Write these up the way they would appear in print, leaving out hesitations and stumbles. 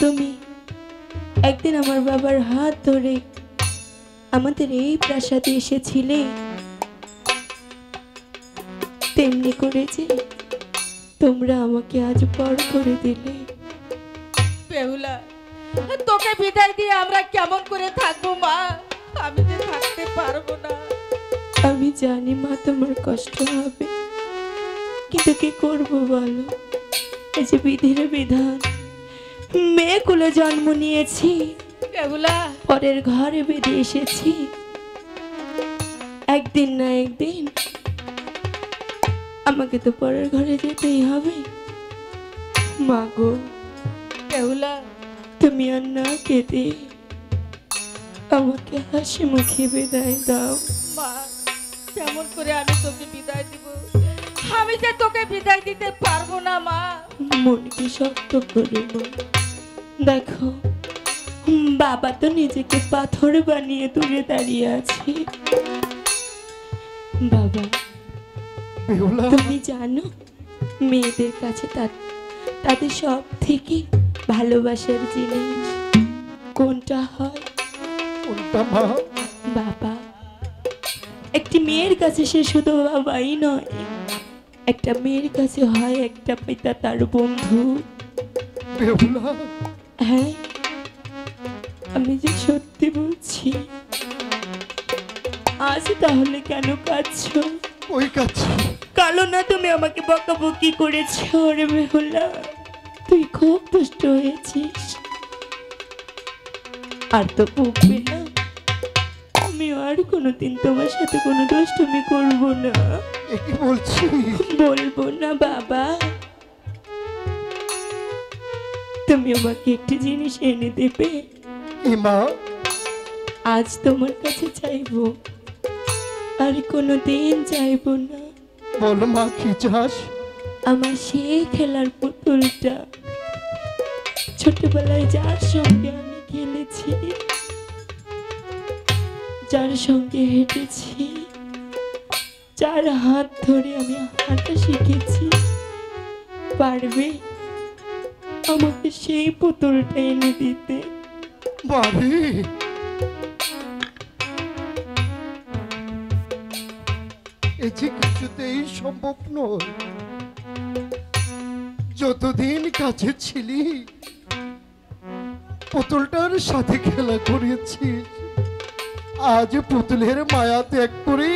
তুমি একদিন আমার বাবার হাত ধরে আমাদের এই প্রাসাদে এসেছিলে, তেমনি করে যে তোমরা আমাকে আজ পর করে দিলে। বেহুলা, তোকে বিদায় দিয়ে আমরা কেমন করে থাকবো মা? আমি যে থাকতে পারবো না। আমি জানি মা তোমার কষ্ট হবে, কিন্তু কি করবো বলো, এই যে বিধির বিধান। মেয়ে কুলে জন্ম নিয়েছি, বেহুলা পরের ঘরে বেঁধে এসেছি, একদিন না একদিন আমাকে তো পরের ঘরে যেতেই হবে। মা গো, বেহুলা তুমি আর না কেঁদে আমাকে হাসি মুখে বিদায় দাও। মা, কেমন করে আমি তোকে বিদায় দিব? আমি যে তোকে বিদায় দিতে পারবো না মা। মনকে শক্ত করে মা। দেখো, বাবা তো নিজেকে পাথর বানিয়ে দূরে দাঁড়িয়ে আছে। বাবা, তুমি জানো মেয়েদের কাছে তাদের সব থেকে ভালোবাসার জিনিস কোনটা হয়? কোনটা মা? বাবা। একটি মেয়ের কাছে সে শুধু বাবাই নয়, একটা মেয়ের কাছে হয় একটা পিতা তার বন্ধু। বেহুলা, হ্যাঁ, আমি যে সত্যি বলছি। আজ তাহলে কেন কাঁদছো? ওই কাছে কালো না, তুমি আমাকে বকাবকি করেছো রে বেহুলা, তুই খুব দুষ্ট হয়েছিস। আর তো বুঝবে না, আমি আর কোনোদিন তোমার সাথে কোনো দুষ্টুমি করবো না। কি বলছি? বলবো না বাবা। তুমি আমাকে একটি জিনিস এনে দেবে? মা, আজ তোমার কাছে চাইবো, আর কোনোদিন চাইবো না। বলো মা, কি চাস? আমার সেই খেলার পুতুলটা, ছোটবেলায় যার সঙ্গে আমি খেলেছি, যার সঙ্গে হেঁটেছি, যার হাত ধরে আমি হাঁটা শিখেছি, পারবে আমাকে সেই পুতুলটা এনে দিতে? বাড়ি এ যে কিছুতেই সম্ভব নয়। যতদিন কাছে ছিলি পুতুলটার সাথে খেলা করেছিস, আজ পুতুলের মায়া ত্যাগ করে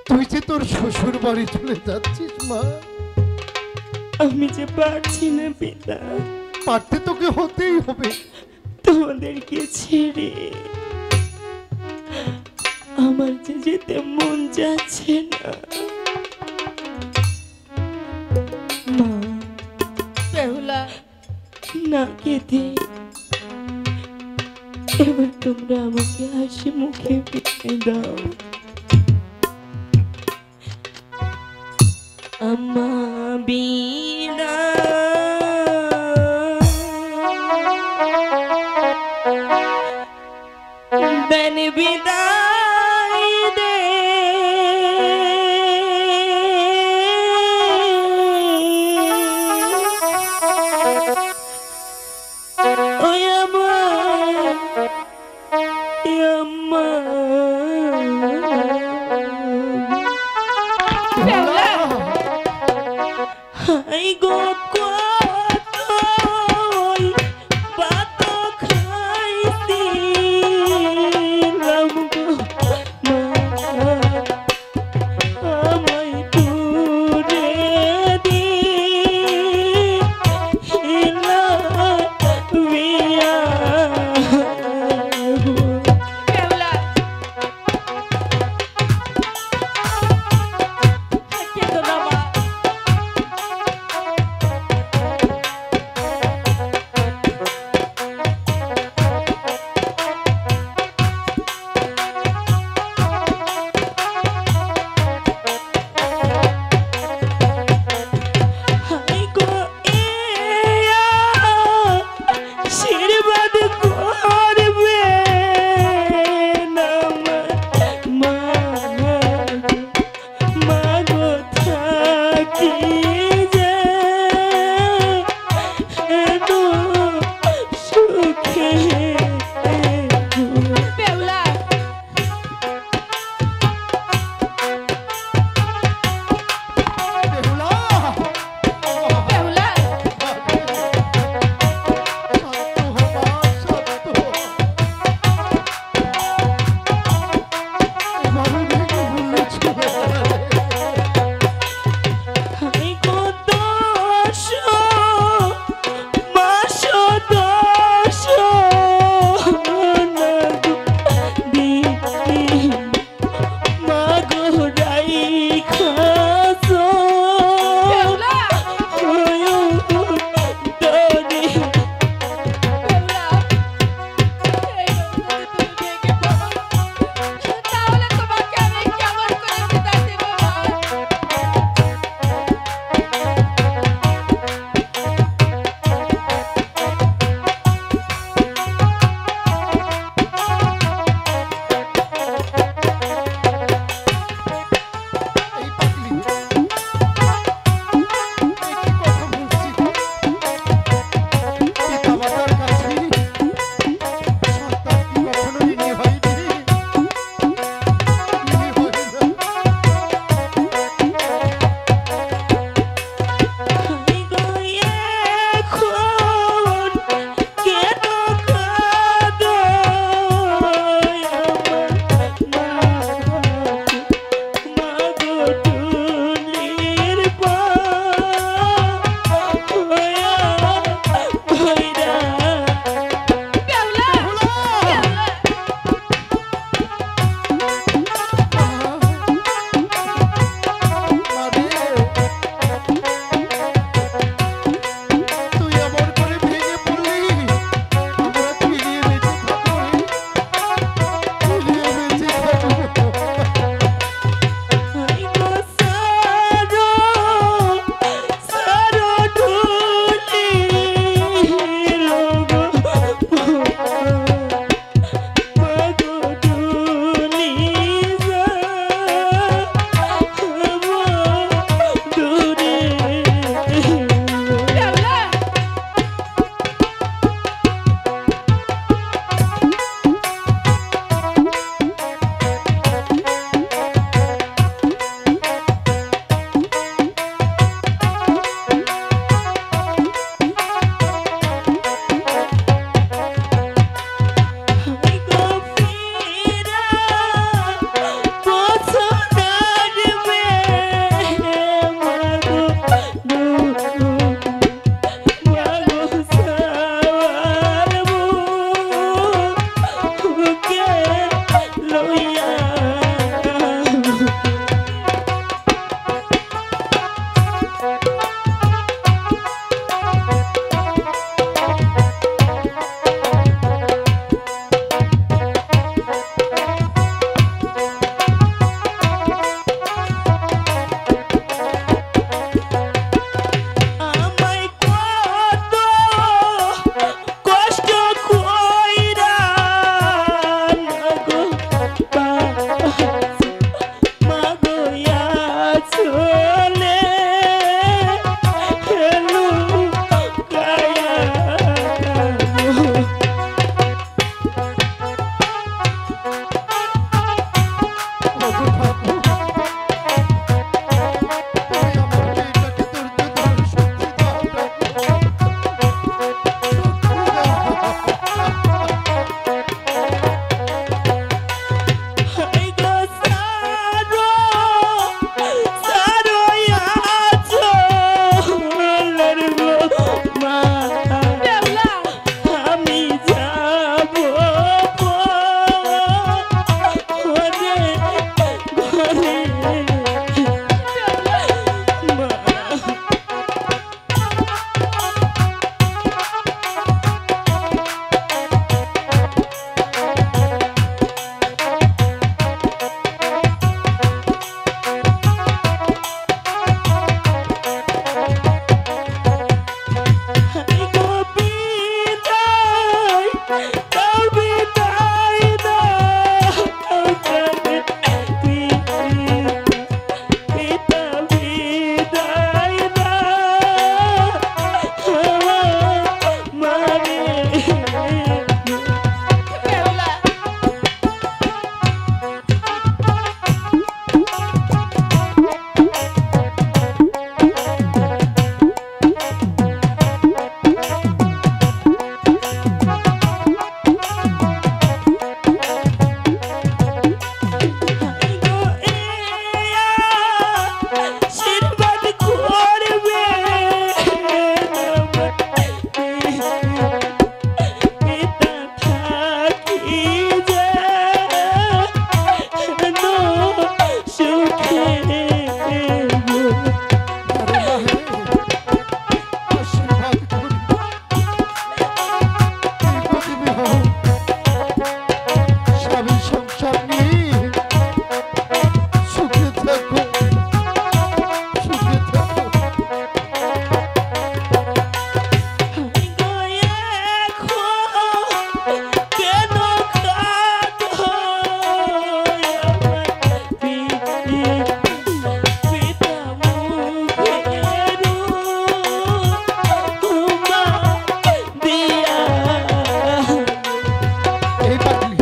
তুই যে তোর শ্বশুর বাড়ি চলে যাচ্ছিস মা। আমি যে পারছি না পিতা, পারতে তোকে হতেই হবে। তোমাদেরকে ছেড়ে আমার যে যেতে মন যাচ্ছে না। মা, বেহুলা না কেঁদে এবার তোমরা আমাকে হাসি মুখে বিদায় দাও। আম্মা বিনা দেন বিদায় দে, ওই আমার আম্মা। থাকো, সুখে থাকো। এই পাগলি,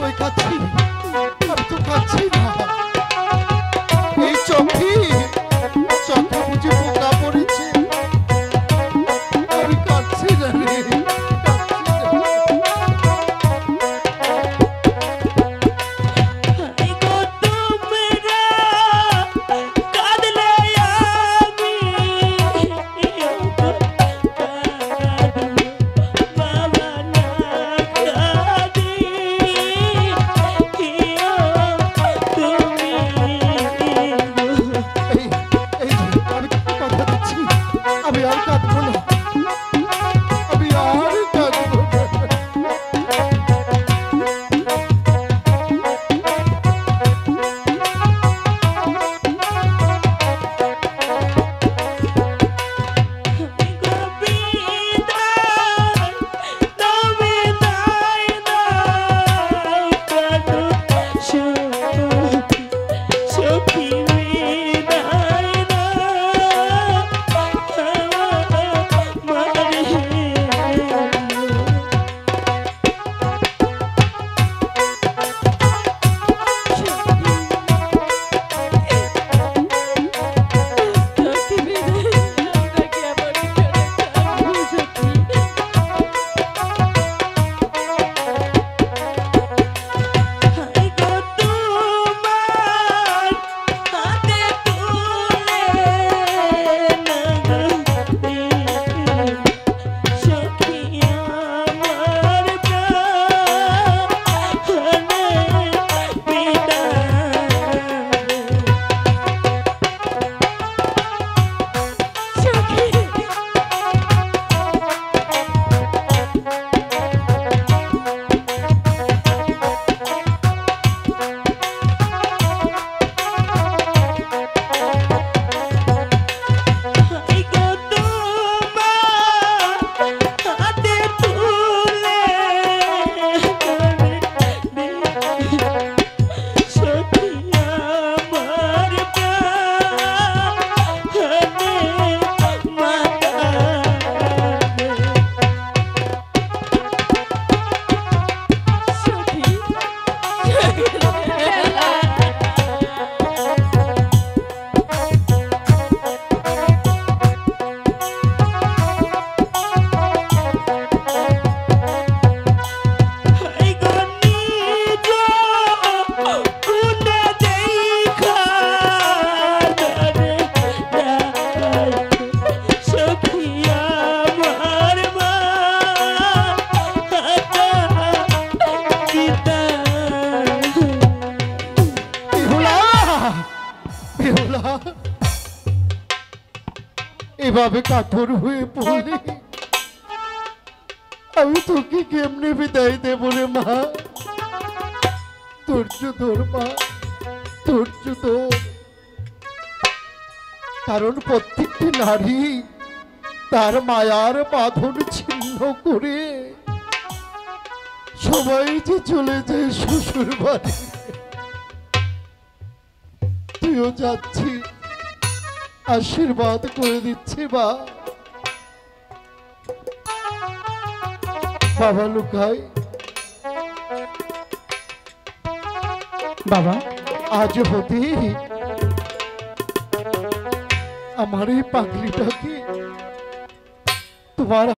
ওই কাচ্ছি, আমি তো কাচ্ছি না। এই চোখে বুঝি পোকা পড়েছে। আমি কাচ্ছি না রে, কাচ্ছি না। এই যে, আমি কথা দিচ্ছি, আমি আর কাঁদবো না, আমি আর কাঁদবো না। এভাবে কাতর হয়ে পড়লে আমি তোকে কেমনে বিদায় দেব রে মা? ধৈর্য ধর মা, ধৈর্য ধর। কারণ প্রত্যেকটি নারী তার মায়ার বাঁধন ছিন্ন করে সবাই যে চলে যায় শ্বশুর বাড়ি। তুইও যাচ্ছি, আশীর্বাদ করে দিচ্ছি মা। বাবা লুকাই, বাবা আজ হতে আমার এই পাগলিটাকে তোমার